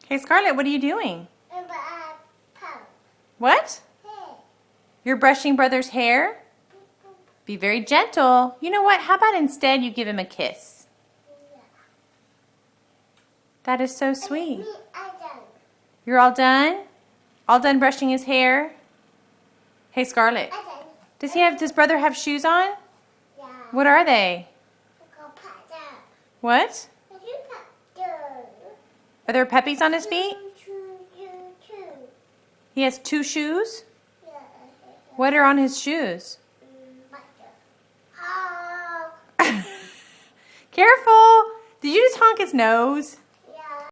Hey, Scarlett, what are you doing? What? You're brushing brother's hair? Be very gentle. You know what? How about instead you give him a kiss? That is so sweet. You're all done? All done brushing his hair? Hey, Scarlett. Does brother have shoes on? Yeah. What are they? What? Are there peppies on his feet? He has 2 shoes? What are on his shoes? Careful! Did you just honk his nose?